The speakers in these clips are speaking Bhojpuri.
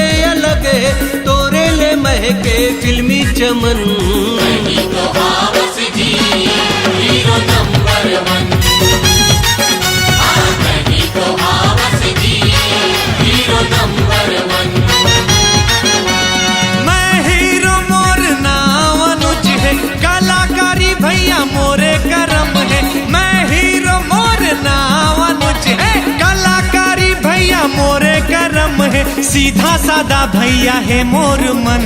सबले अलग है, तोरे ले महके फिल्मी चमन। कहीं तो हावस जी हीरो नंबर 1, कहीं तो हावस जी हीरो नंबर 1। मैं हीरो मोर नाम अनुज है, कलाकारी भैया मोरे करम है। मैं हीरो मोर नाम अनुज है, कलाकारी भैया मोरे करम है। सीधा सादा भैया है मोर मन।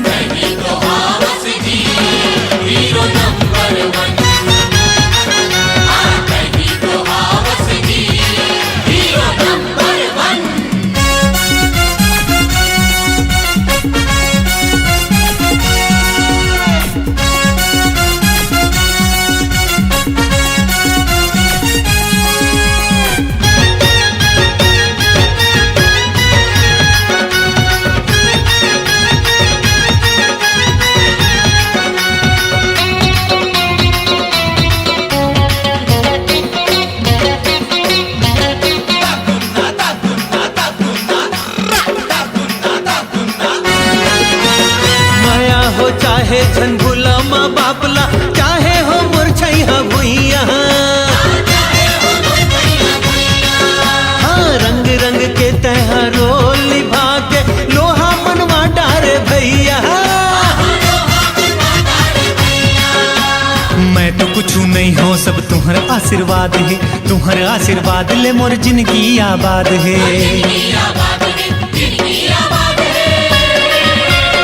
कहीं तो हावस जी हीरो नंबर 1, कहीं तो हावस जी हीरो नंबर 1। माया हो चाहे झनझुला माँ बापला, चाहे हो मुरछैया भुइया। हाँ रंग रंग के तैयारो निभा के लोहा मनवा डारे भैया। मैं तो कुछ नहीं हो, सब तुम्हारा आशीर्वाद है। तुम्हारा आशीर्वाद ले मोर जिंदगी आबाद है।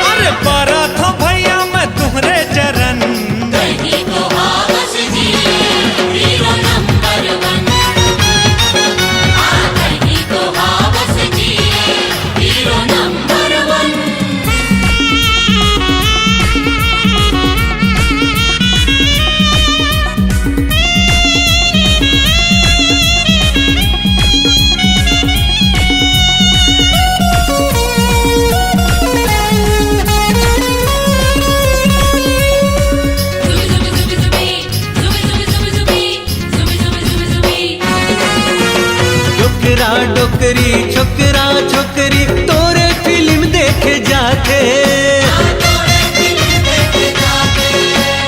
अरे पारा था भैया मैं तुम्हारे चरण। कहीं तो हावस जी हीरो नंबर 1, कहीं तो हावस जी हीरो नंबर 1। डोकरा डोकरी छोकरा छोकरी तोरे फिल्म देखे जाके।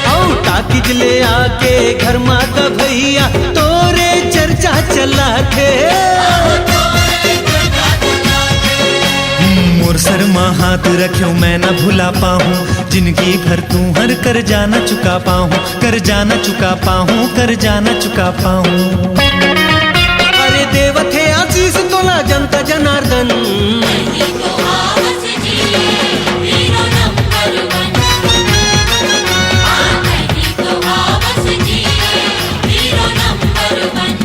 औ टाकिज ले आके घर माता भैया तोरे चर्चा चला के। मोर सर माँ हाथ रखो मैं न भुला पाऊँ, जिंदगी भर तू हर कर जाना चुका पाऊँ, कर जाना चुका पाऊँ, कर जाना चुका पाऊँ। अरे देव थे आशीष तोला जनता जनार्दन। कहीं तो हावस जी हीरो नंबर 1, कहीं तो हावस जी हीरो नंबर 1।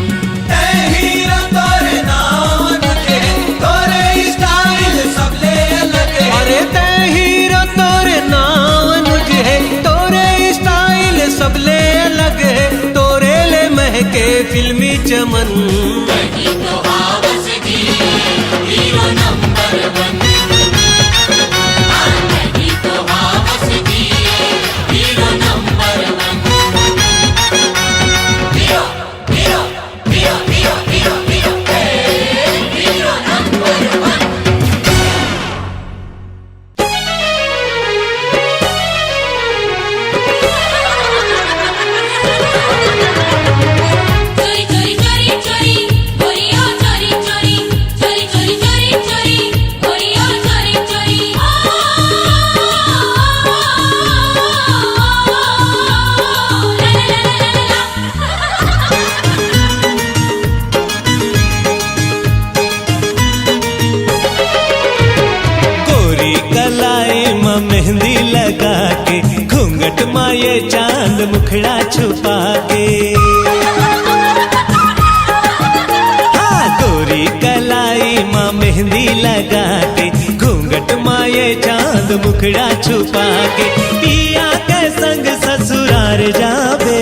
हीरो तोरे नाम अनुजे, तोरे स्टाइल सबले अलग है। अरे ते हीरो तोरे नाम अनुजे, तोरे स्टाइल सबले अलग है। तोरे ले महके फिल्मी चमन। कहीं तो हावस जी हीरो नंबर 1, कहीं तो हावस जी hero number 1। Hero hero hero hero hero hero hero number 1। चोरी चोरी चोरी चोरी बोरियो चोरी चोरी चोरी चोरी चोरी चोरी बोरियो चोरी चोरी। गोरी कलाई में मेहंदी लगा के, घूंघट माये चांद मुखड़ा छुपा के। हाँ गोरी कलाई में मेहंदी लगा के, घूंघट माये चांद मुखड़ा छुपा के। पिया के संग ससुरार जाबे,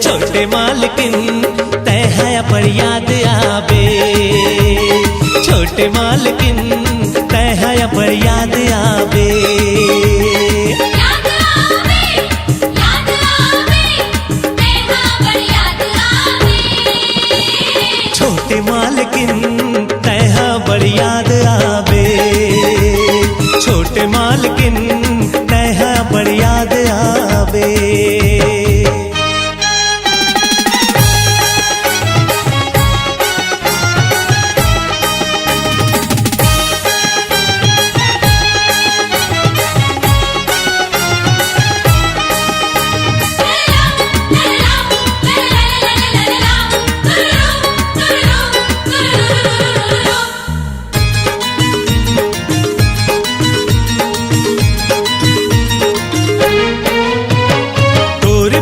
छोटे मालकिन तय है पर याद आबे। छोटे मालकिन तय है पर याद आबे। याद आवे तेरा बड़ याद आवे। छोटे मालकिन तय है बड़ याद आबे। छोटे मालकिन तह बड़ी याद आवे।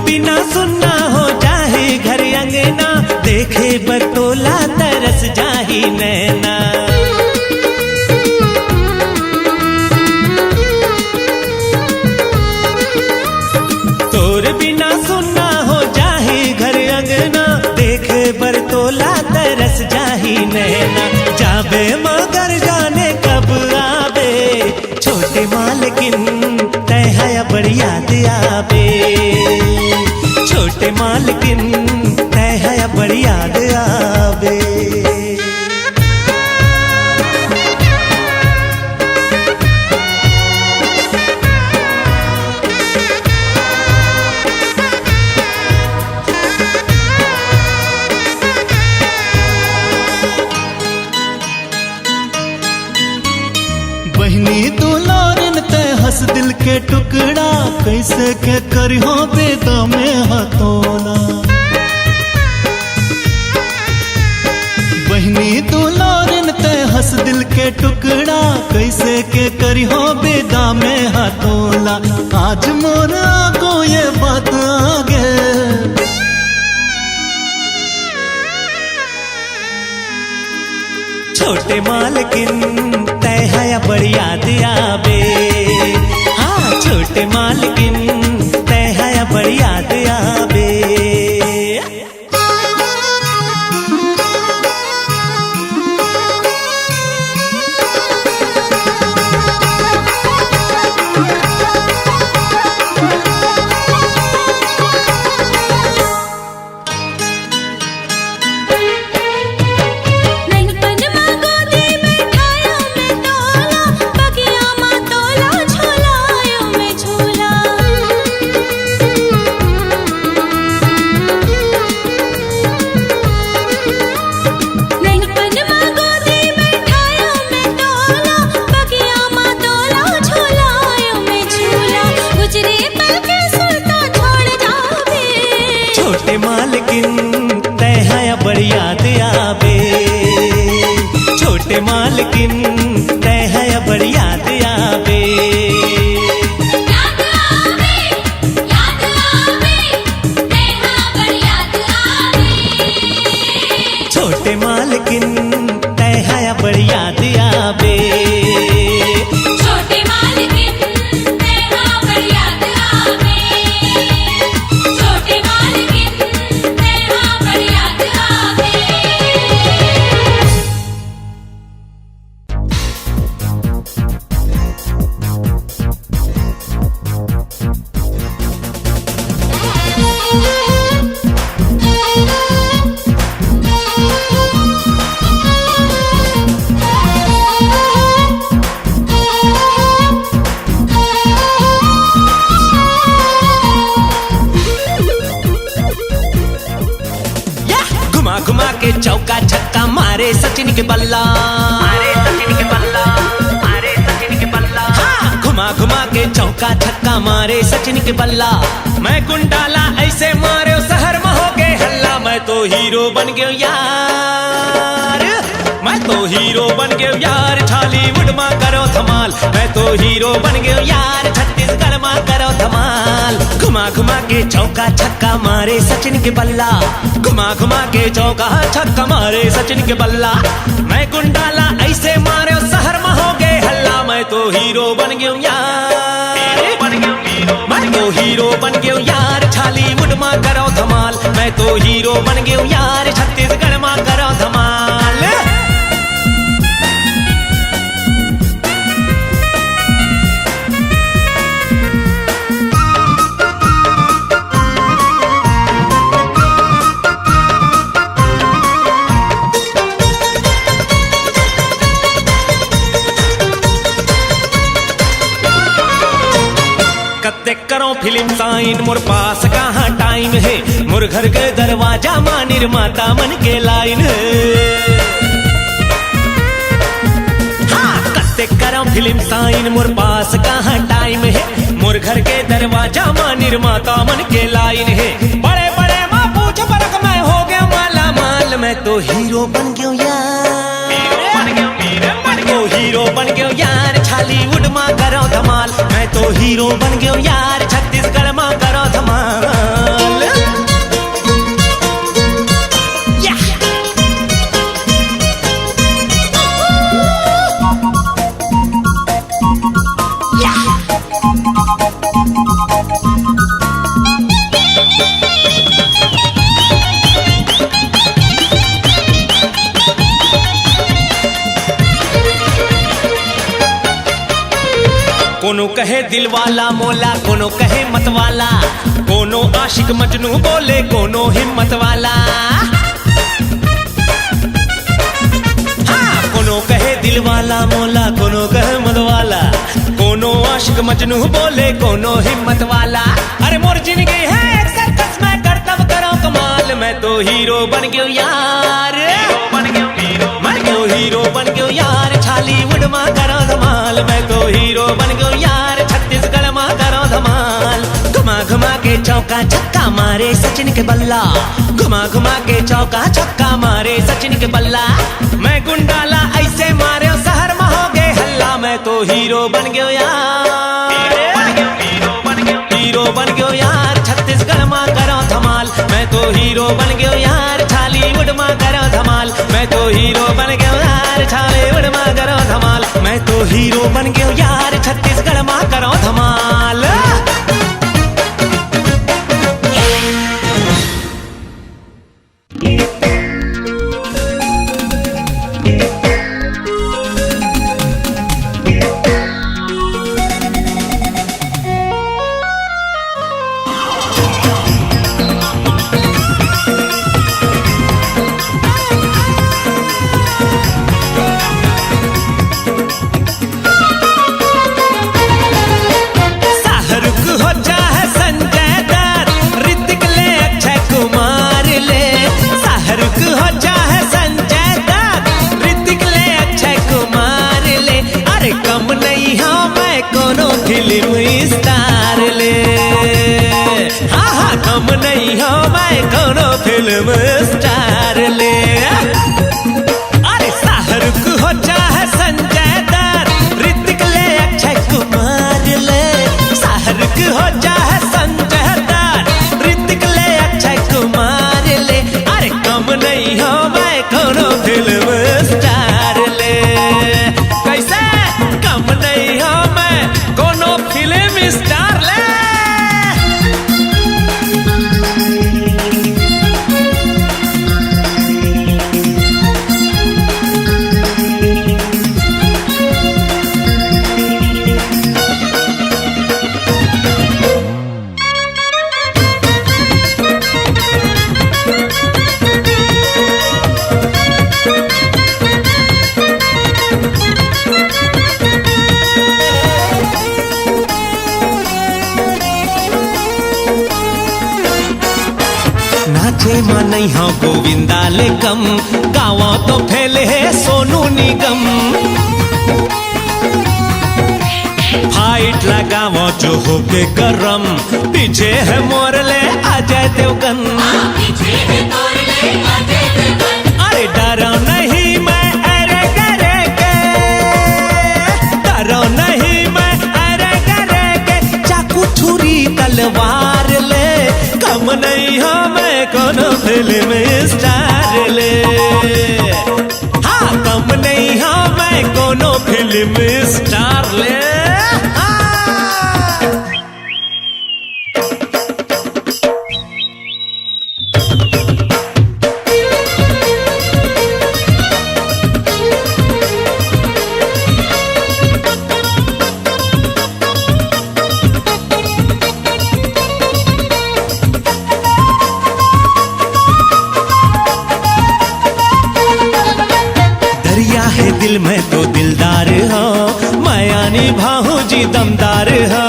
बिना सुनना हो जाहे घर अंगना, देखे बटोला तरस जाही नैना। तोर बिना सुनना हो जाहे घर अंगना, देखे बटोला तरस जाही नैना। जाबे मगर जाने कब आवे, छोटे मालकिन तह बड़ी याद आवे। छोटे मालकिन तह बड़ी याद आवे। बहनी तू लोरिन ते हंस दिल के टुकड़ा, कैसे के करियो बेदा में हथोला। बहनी तू लोरिन ते हंस दिल के टुकड़ा, कैसे के करियो बेदा में हथोला। आज मोर आगो ये बात आगे, छोटे मालकिन तह बड़ी याद आवे। हाँ छोटे मालकिन तह बड़ी याद आवे। छोटे मालकिन तह बड़ी याद आवे। छोटे मालकिन तह बड़ी याद आवे। छोटे मालकिन तह बड़ी याद आवे। छोटे मालकिन तह बड़ी याद आवे। छोटे मालकिन तह बड़ी याद आवे। घुमा घुमा के चौका छक्का मारे सचिन के बल्ला। मारे सचिन के बल्ला। मारे सचिन के बल्ला। हाँ घुमा घुमा के चौका छक्का मारे सचिन के बल्ला। मैं कुंडाला ऐसे मारे शहर में हो गए हल्ला। मैं तो हीरो बन गयो यार। मैं तो हीरो बन गयो यार। बॉलीवुड में करो धमाल। मैं तो हीरो बन गयो यार। छत्तीसगढ़ में करो धमाल। घुमा घुमा के चौका छक्का मारे सचिन के बल्ला। घुमा घुमा के चौका छक्का मारे सचिन के बल्ला। मैं कुंडाला ऐसे मारे शहर में हो गए हल्ला। मैं तो हीरो बन गयो यार। मैं तो हीरो बन गयो यार। बॉलीवुड में करो धमाल। मैं तो हीरो बन गयो यार। छत्तीसगढ़ में करो धमाल। करो फिल्म साइन, मोर पास कहाँ टाइम है, मोर घर के दरवाजा मां निर्माता मन के लाइन है। हाँ कते करो फिल्म साइन, मोर पास कहाँ टाइम है, मोर घर के दरवाजा मां निर्माता मन के लाइन है। बड़े बड़े माँ पूछ परख मैं हो गया माला माल, मैं तो हीरो बन गयो यार, हीरो बन गयो यार, छालीवुड मां करो धमाल, मैं तो हीरो बन गयो यार, छत्तीसगढ़ मां करो धमाल। कोनो कहे दिल वाला मोला, कोनो कहे मत वाला, कोनो आशिक मजनू बोले कोनो हिम्मत वाला। हाँ कोनो कहे दिल वाला मोला, कोनो कहे मत वाला, कोनो आशिक मजनू बोले कोनो हिम्मत वाला। अरे मोर जिंदगी है एक सर्कस में करतब करो कमाल, मैं तो हीरो बन गयो यार, हीरो बन गयो यार, छालीवुड मां करो धमाल, मैं तो हीरो बन गयो यार, छत्तीसगढ़ मां करो धमाल। घुमा घुमा के चौका छक्का मारे सचिन के बल्ला, घुमा घुमा के चौका छक्का मारे सचिन के बल्ला। मैं गुंडाला ऐसे मारे शहर में हो गए हल्ला, मैं तो हीरो बन गयो यार, हीरो बन गयो यार, छत्तीसगढ़ मां करो धमाल, मैं तो हीरो बन गयो यार, छालीवुड मां करो धमाल, मैं तो हीरो बन गयो यार, छालीवुड मां करो धमाल, मैं तो हीरो बन गयो यार, छत्तीसगढ़ मां करो धमाल। फिल्म स्टार ले, हाँ हाँ कम नहीं हो मैं कोनो फिल्म स्टार ले। अरे शाहरुख हो चाहे संजय दत्त, ऋतिक ले अक्षय कुमार ले, शाहरुख हो चाहे संजय दत्त, ऋतिक ले अक्षय कुमार ले। अरे कम नहीं हो मैं कोनो फिल्म स्टार ले, कैसे कम नहीं हो मैं कोनो फिल्म स्टार ले। नाचे मां नहीं हो गोविंदा ले कम, गावा तो फैले है सोनू निगम। फाइट लगावो जो हो के करम, पीछे है मोरले अजय देवगन। अरे डरो नहीं मैं अरे करे के, डरो नहीं मैं अरे करे के, चाकू छुरी तलवार ले, कम नहीं हो मैं कोनो फिल्म स्टार ले। हाँ कम नहीं हो मैं कोनो फिल्म स्टार ले। दिल में तो दिलदार हो, मैं यानी भाऊ जी दमदार हो।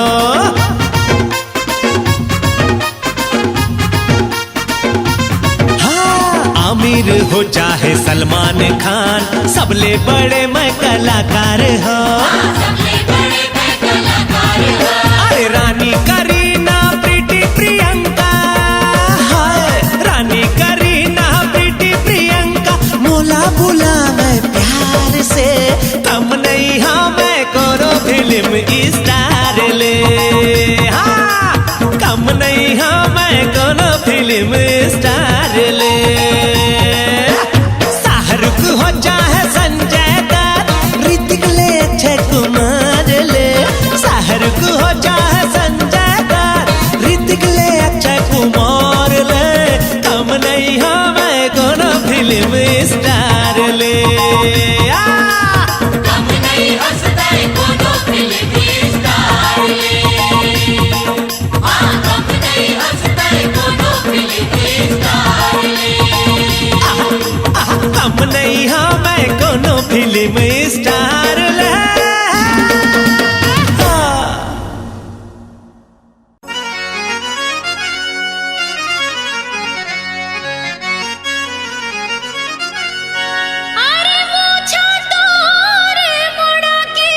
हो चाहे सलमान खान, सबले बड़े मैं कलाकार हो। सबले बड़े मैं कलाकार हो। अरे रानी करीना प्रीति प्रियंका, हाय रानी करीना प्रीति प्रियंका, मोला बुला मैं प्यार से, कम नहीं हाँ मैं करो फिल्म स्टार ले। हाँ कम नहीं हाँ मैं करो फिल्म स्टार ले। शाहरुख हो चाहे संजय दत्त, ऋतिक ले अक्षय कुमार ले। शाहरुख हो चाहे संजय दत्त, ऋतिक ले अक्षय कुमार ले, कम नहीं हाँ मैं करो फिल्म स्टार ले। कम नहीं हंसता है कोनो फिल्म स्टार ले। कम नहीं हंसता है कोनो फिल्म स्टार ले। कम नहीं हाँ मैं कोनो फिल्म स्टार ले। अरे मुझा तोरे मुड़ा के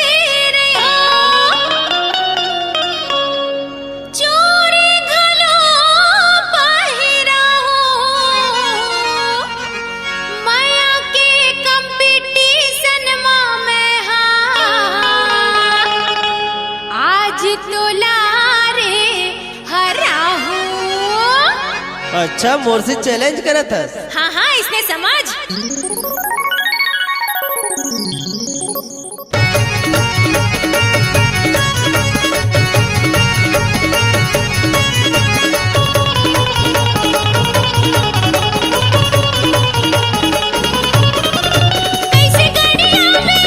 रे हो, चोरी घलो पहिरा हो। माया के कंपटीशन में हाँ, आज तो लारे हरा हूँ। अच्छा मोर से चैलेंज करत हस। हाँ हाँ इसने समझ। कैसे गड़िया में,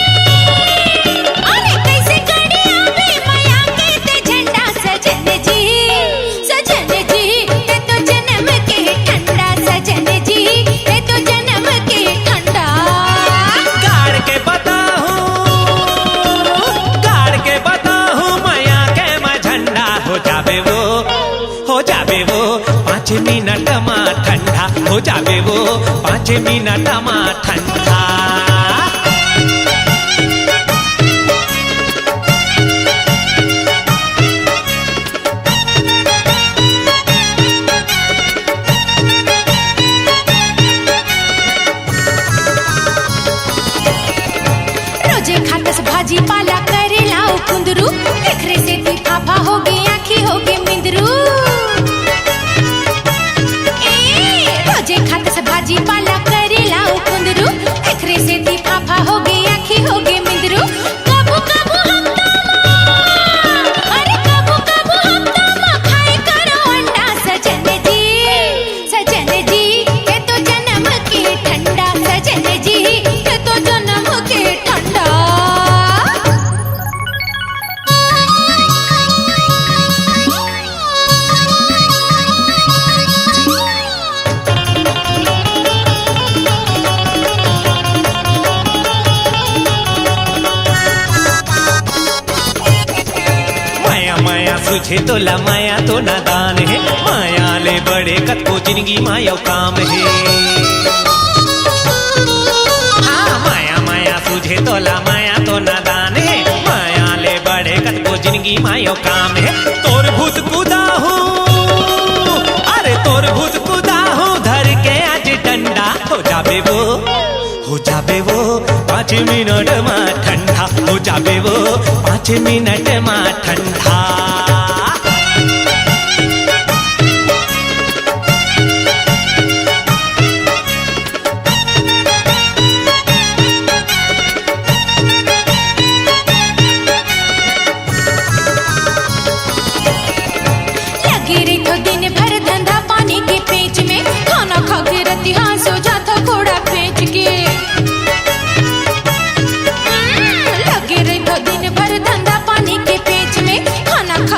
अरे कैसे गड़िया में माया के ते झंडा सजन जी, सजन जी ते तो जन्म के ठंडा, सजन जी ते तो जन्म के ठंडा। गाड़ के बताहूँ माया के मैं झंडा, हो जावे वो 5 मिनट में ठंडा, हो जावे वो 5 मिनट में ठंडा। रोजे खातस भाजी पाला करेला ओ कुंदरू, एकरे से ती फाफा हो गई आँखी हो गई मिंदरू। रोजे खातस भाजी पाला करेला ओ कुंदरू, एकरे से ती फाफा हो गई आँखी हो गई मिंदरू। कबू कबू हफ्ता में, अरे कबू कबू हफ्ता में खाए करो अंडा, सजन जी, सजन जी ये तो जन्म की ठंडा, सजन जी ये तो जन्म की ठंडा। माया माया सुझे तोला माया तो नादान है, माया ले बड़े कत को जिंदगी माया काम है। हाँ माया माया सुझे तोला माया तो नादान है, माया ले बड़े कत को जिंदगी माया काम है। तोर भूत कुदा हूँ, अरे तोर भूत कुदा हूँ, धर के आज डंडा, हो जावे वो 5 मिनट में ठंडा, हो जावे वो 5 मिनट में ठंडा। लगी रही तो दिन भर धंधा पानी के पेच में, खाना खा के रती हाँ सो जाता घोड़ा पेच के। लगी रही तो दिन भर धंधा पानी के पेच में, खाना खा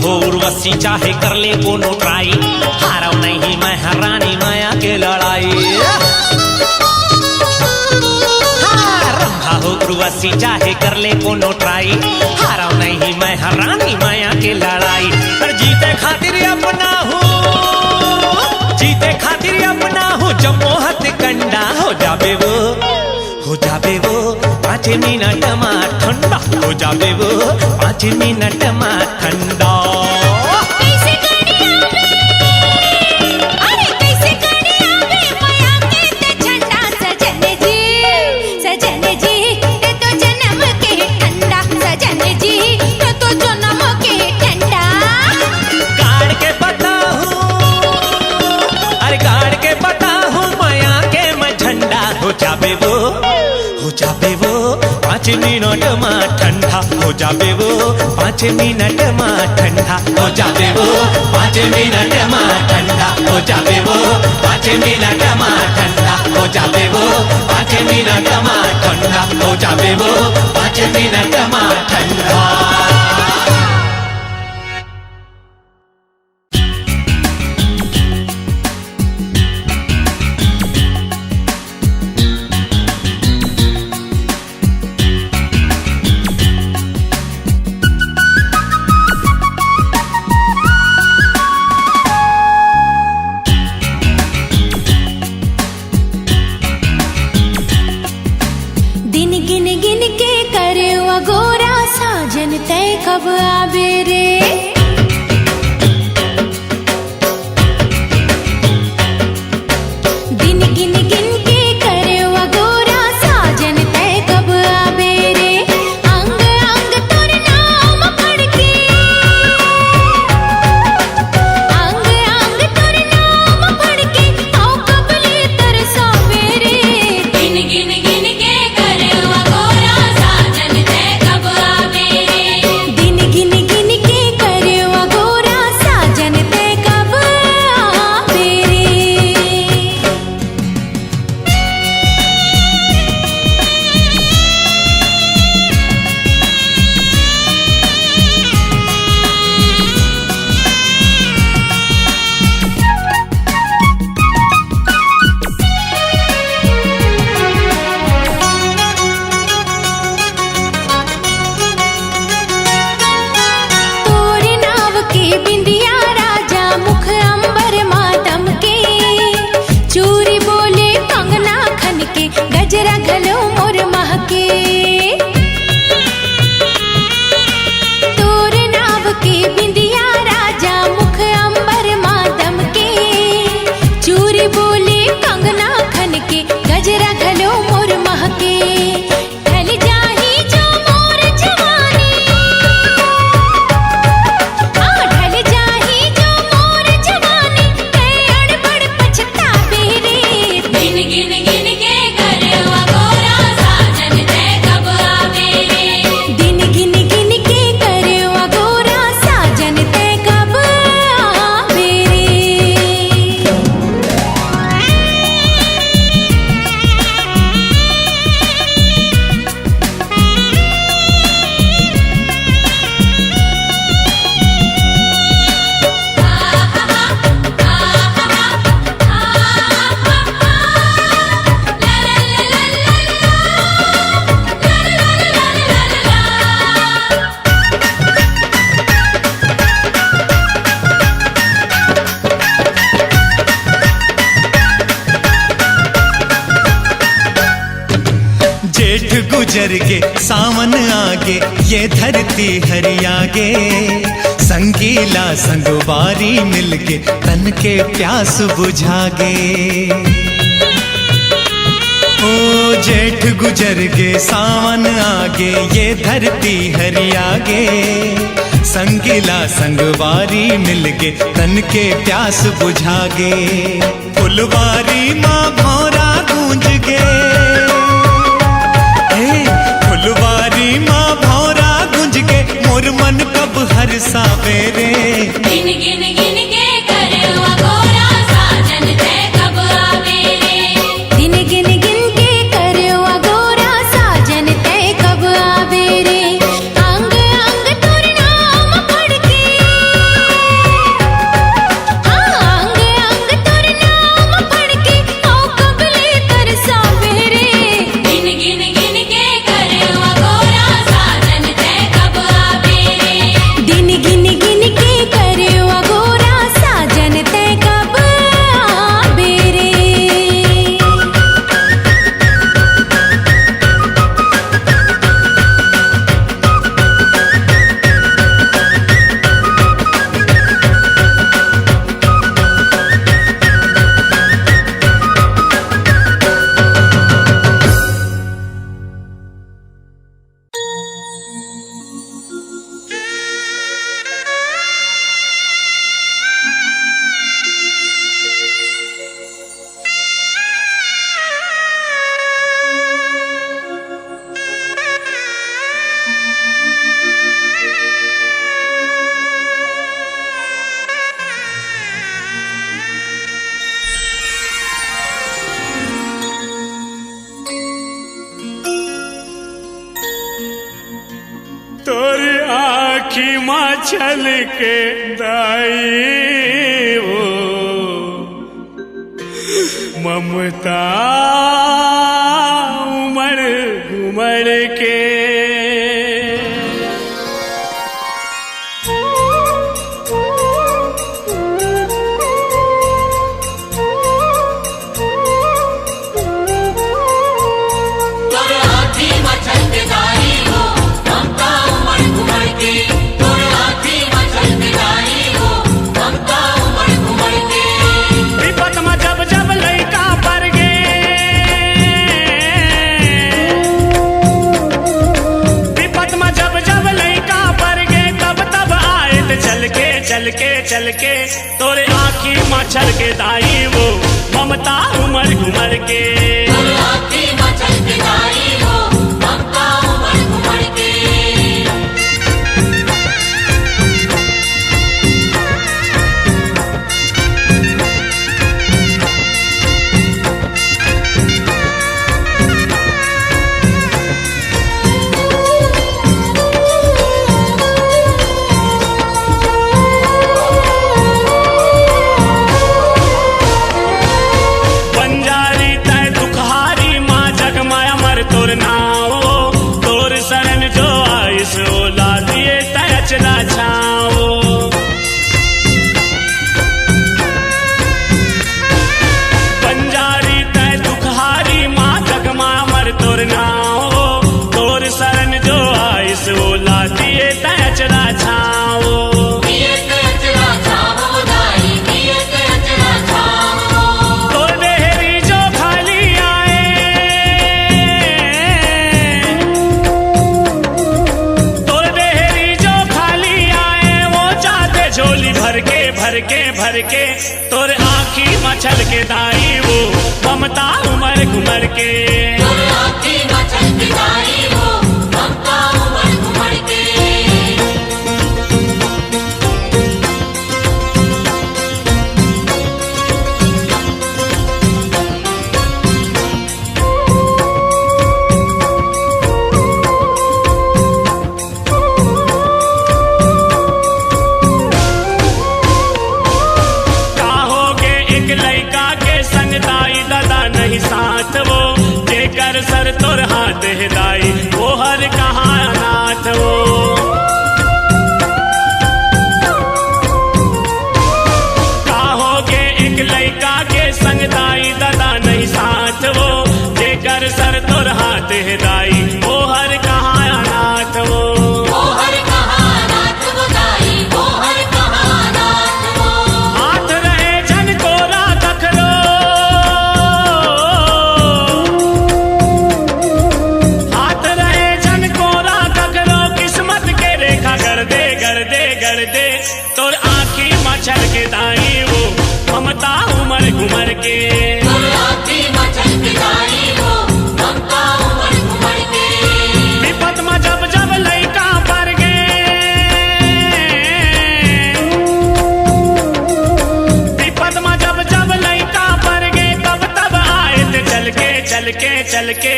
हो उर्वशी चाहे कर ले कोनो ट्राई, हारव नहीं मैं हरानी माया के लड़ाई। रंभा हो उर्वशी चाहे कर ले कोनो ट्राई, हारव नहीं मैं हरानी माया के लड़ाई। पर जीते खातिर अपना हूँ, जीते खातिर अपना हूँ, जब मोहत कंडा हो जाबे वो, हो जाबे वो 5 मिनट में ठंडा, हो जाबे वो 5 मिनट में ठंडा। कैसे कड़िया बे, अरे कैसे कड़िया बे, माया के ते झंडा। सजन जी ते तो जन्म के ठंडा, सजन जी ते तो जन्म के ठंडा। गाड़ के पता हूँ, अरे गाड़ के पता हूँ, माया के मैं झंडा हो जाबे वो, हो जाबे वो 5 मिनट में ठंडा, हो जाबे वो 5 मिनट में ठंडा, हो जाबे वो 5 मिनट में ठंडा, हो जाबे वो 5 मिनट में ठंडा, हो जाबे वो 5 मिनट में ठंडा, हो जाबे वो 5 मिनट में ठंडा। दिन गिन गिन के करे गोरा, साजन तय कब आबे रे। दिन गिन गिन के करे गोरा, साजन तय कब आबे रे। अंग अंग तोर नाम पढ़ के, अंग अंग तोर नाम पढ़ के, आओ कबले तरसावे रे। दिन गिन गिन के करे गोरा, साजन तय कब आबे रे। दिन गिन गिन के करे गोरा, साजन तय कब आबे रे। तोर नाव के बिंदिया राजा, मुख अंबर मातम के। चूरी बोले कंगना खन के, गजरा घलो मोर महके। तोर नाव के बिंदिया राजा, मुख अंबर मातम के। चूरी बोले कंगना खन के, गजरा घलो मोर महके। ढल जाही जो मोर जवानी, ढल जाही जो मोर जवानी, मैं अड़बड़ पछतावे रे। दिन गिन गिन के करे गोरा, साजन तय कब आबे रे। दिन गिन गिन के करे गोरा, साजन तय कब आबे रे। जेठ गुजर के सावन आगे, ये धरती हरियागे। संगीला संगवारी मिलके, तन के प्यास बुझागे। ओ जेठ गुजर के सावन आगे, ये धरती हरियागे। संगीला संगवारी मिलके, तन के प्यास बुझागे। फुलवारी माँ भौरा गूंज गे, फुलवारी माँ भौरा गुंज के, मोर मन कब हरसावे रे। दिन गिन गिन के करे गोरा, साजन तय कब आबे रे। दिन गिन गिन के करे गोरा, साजन तय कब आबे रे। अंग अंग तोर नाम पढ़ के, आखी माछल के दाई वो ममता उमड़ घुमड़ के चल के तोरे आँखी मच्छर के दाई वो ममता उमर घुमर के तोरे आँखी मच्छर के दाई वो ममता उमर घुमर के भर के तोरे आँखी मच्छर के दाई वो ममता उमर घुमर के तोरे आँखी मच्छर के दाई वो ममता उमर घुमर के साथ वो जेकर सर तोर हाथ हिदाई वो हर कहाँ अनाथ वो काहोगे एक लड़का के संग दाई दादा नहीं साथ वो जेकर सर तोर हाथ हिदाई वो हर कहाँ अनाथ वो हर कहाँ अनाथ वो दाई वो हर कहाँ अनाथ वो हाथ रहे जन को राख लो तोर आँखी मच्छर के दाई वो ममता उमर घुमर के तोर आँखी मच्छर के दाई वो ममता उमर घुमर के विपत में जब जब लइका पर गे विपत में जब जब लइका पर गे तब तब आए थे चल के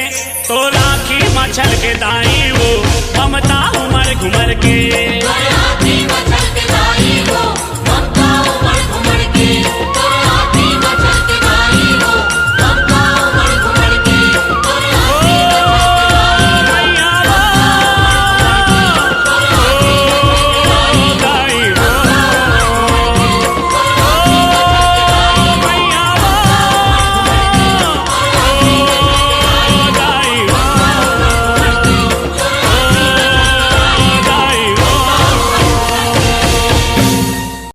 तोर आँखी मच्छर के दाई वो ममता उमर घुमर के